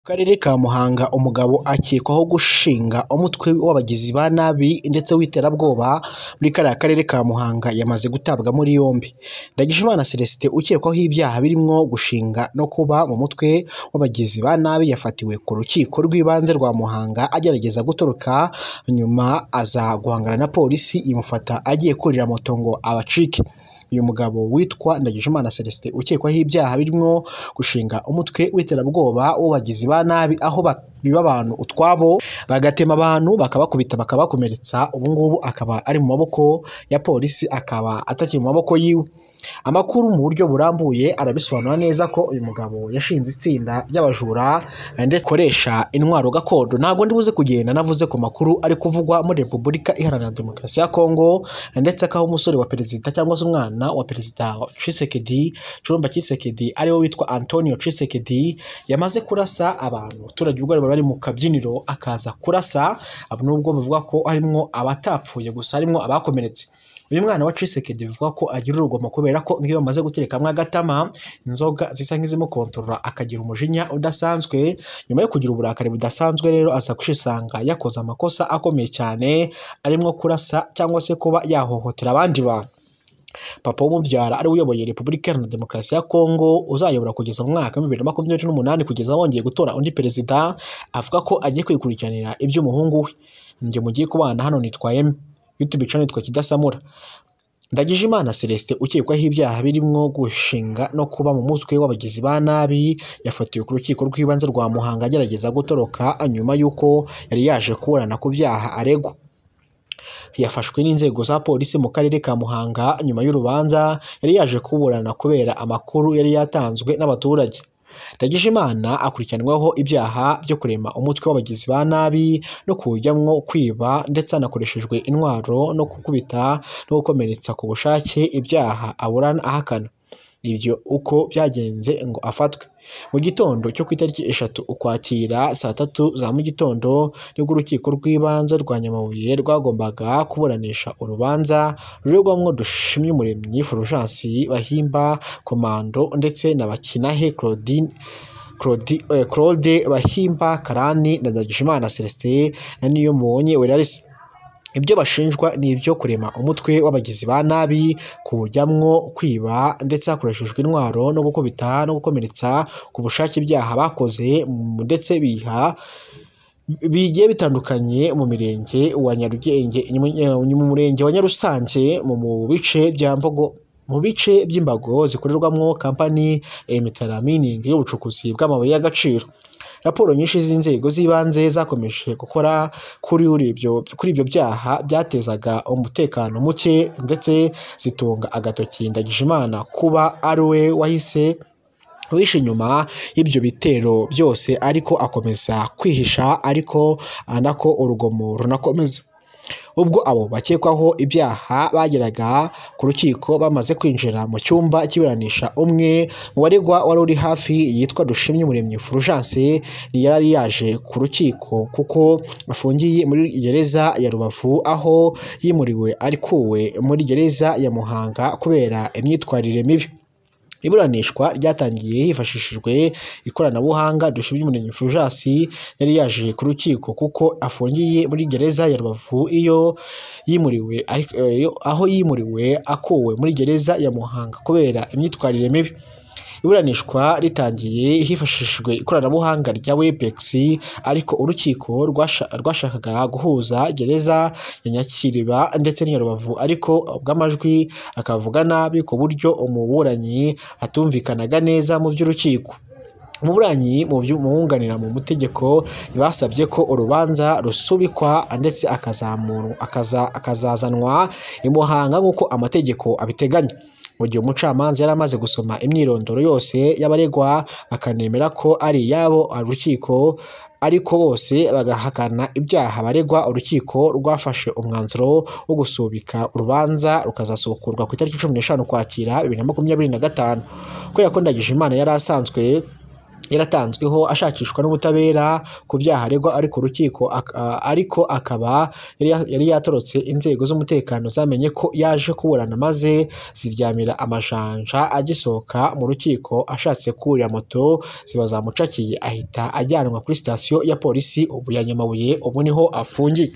Karere ka Muhanga umugabo akekwaho gushinga umutwe w'abagizi ba nabi ndetse w'iterabwoba muri kariya karere ka Muhanga yamaze gutabwa muri yombi. Ndagijimana Celestin ukekwaho ibyaha birimo gushinga no kuba mu mutwe w'abagizi ba nabi yafatiwe ku rukiko rw'ibanze rwa Muhanga agerageza gutoroka, nyuma aza guhangana na polisi imufata agiye kurira moto ngo abacike. Uyu mugabo witwa Ndagijimana Celestin ukekwaho ibyaha birimo gushinga umutwe w'iterabwoba w'abagizi ba nabi, aho biba abantu utwabo bagatema abantu bakabakubita bakabakomeretsa. Ubu ngubu akaba ari mu maboko ya polisi, akaba atakiri mu maboko yiwe. Amakuru mu buryo burambuye arabisobanura neza ko uyu mugabo yashinze itsinda ry'abajura ndetse akoresha intwaro gakondo. Ntabwo ndibuze kugenda navuze ku makuru ari kuvugwa muri Repubulika Iharanira Demokarasi ya Kongo, ndetse akaho umusore wa perezida cyangwa se umwana wa perezida Tshisekedi, Chilombo Tshisekedi, ariwe witwa Antonio Tshisekedi, yamaze kurasa abantu. Abaturage ubwo bari mu kabyiniro akaza kurasa, nubwo bivuga ko harimo abatapfuye gusa harimo abakomeretse. Uyu mwana wa Tshisekedi bivuga ko agira urugomo kubera ko nk'iyo bamaze guterekamwe agatama inzoga zisa nk'izimukontorora akagira umujinya udasanzwe. Nyuma yo kugira uburakari budasanzwe rero aza kwisanga yakoze amakosa akomeye cyane, arimo kurasa cyangwa se kuba yahohotera abandi bantu. Papa w'umubyara ari uyoboye Repubulika Iharanira Demokarasi ya Kongo uzayobora kugeza mu mwaka wa 2028 kugeza bongeye gutora undi perezida, avuga ko agiye kwikurikiranira iby'umuhungu we. Njye mugiye kubana hano nitwaye YouTube channel twa Kidasamura. Ndagijimana Celestin ukekwaho ibyaha birimo gushinga no kuba mu mutwe w'abagizi ba nabi yafatiwe ku rukiko rw'ibanze rwa Muhanga agerageza gutoroka, nyuma y'uko yari yaje kuburana ku byaha aregwa. Yafashwe n'inzego za polisi mu karere ka Muhanga nyuma y'urubanza yari yaje kuburana kubera amakuru yari yatanzwe n'abaturage. Ndagijimana akurikiranwaho ibyaha byo kurema umutwe w'abagizi ba nabi no kujyamwo kwiba ndetse anakoreshejwe intwaro no gukubita no gukomeretsa ku bushake, ibyaha aburana ahakana. Ibyo uko byagenze ngo afatwe mu gitondo cyo ku itariki 3 Ukwakira saa 3 za mu gitondo nibwo urukiko rw'ibanze rwa Nyamabuye rwagombaga kuburanisha urubanza ruregwamwo Dushimyumuremyi Fulgence Bahimba Komando ndetse na Bakinahe Claude Bahimba Karani na Ndagijimana Celestin na Niyomubonye Werarisi. Ibyo bashinjwa ni ibyo kurema umutwe w'abagizi ba nabi, kujyamwo kwiba ndetse hakoreshejwe intwaro no gukubita no gukomeretsa ku bushake, ibyaha bakoze ndetse bigiye bitandukanye mu mirenge wa Nyarugenge, mu murenge wa Nyarusange, mu bice bya Mbogo, mu bice by'imbago zikorerwamwo kampani Emitara Mining y'ubucukuzi bw'amabuye y'agaciro. Raporo nyinshi z'inzego z'ibanze zakomeje gukora kuri ibyo byaha byatezaga umutekano muke ndetse zitunga agatoki Ndagijimana kuba ari we wahise wishe inyuma y'ibyo bitero byose, ariko akomeza kwihisha, ariko anako urugomo runakomeza. Ubwo abo bakekwaho ibyaha bageraga ku rukiko bamaze kwinjira mu cyumba kiburanisha, umwe mu baregwa wari uri hafi yitwa Dushimyumuremyi Fulgence yari yaje ku rukiko kuko afungiye muri gereza ya Rubavu, aho yimuriwe arikuwe muri gereza ya Muhanga kubera imyitwarire mibi. Iburanishwa ryatangiye hifashishijwe ikoranabuhanga. Dushimyumuremyi Fulgence yari yaje ku rukiko kuko afungiye muri gereza ya Rubavu aho yimuriwe akuwe muri gereza ya Muhanga kubera imyitwarire mibi. Iburanishwa ritangiye hifashishijwe ikoranabuhanga rya Webex, ariko urukiko rwashakaga guhuza gereza ya Nyakiriba ndetse n'iya Rubavu, ariko ubw'amajwi akavuga nabi ku buryo umuburanyi atumvikanaga neza mu by'urukiko. Umuburanyi mu by'umwunganira mu mategeko basabye ko urubanza rusubikwa ndetse akazazanwa i Muhanga nk'uko amategeko abiteganya. Mu gihe umucamanza yari amaze gusoma imyirondoro yose y'abaregwa akanemera ko ari iyabo urukiko, ariko bose bagahakana ibyaha baregwa, urukiko rwafashe umwanzuro wo gusubika urubanza rukazasubukurwa ku itariki 15 Ukwakira 2025. Kubera ko Ndagijimana yari asanzwe yaratanzweho ashakishwa n'ubutabera ku byaha aregwa ariko akaba yari yatorotse inzego z'umutekano zamenye ko yaje kuburana maze ziryamira amajanja agisohoka mu rukiko ashatse kurira moto ziba zamucakiye ahita ajyanwa kuri sitasiyo ya polisi ubu ya Nyamabuye ubu niho afungiye.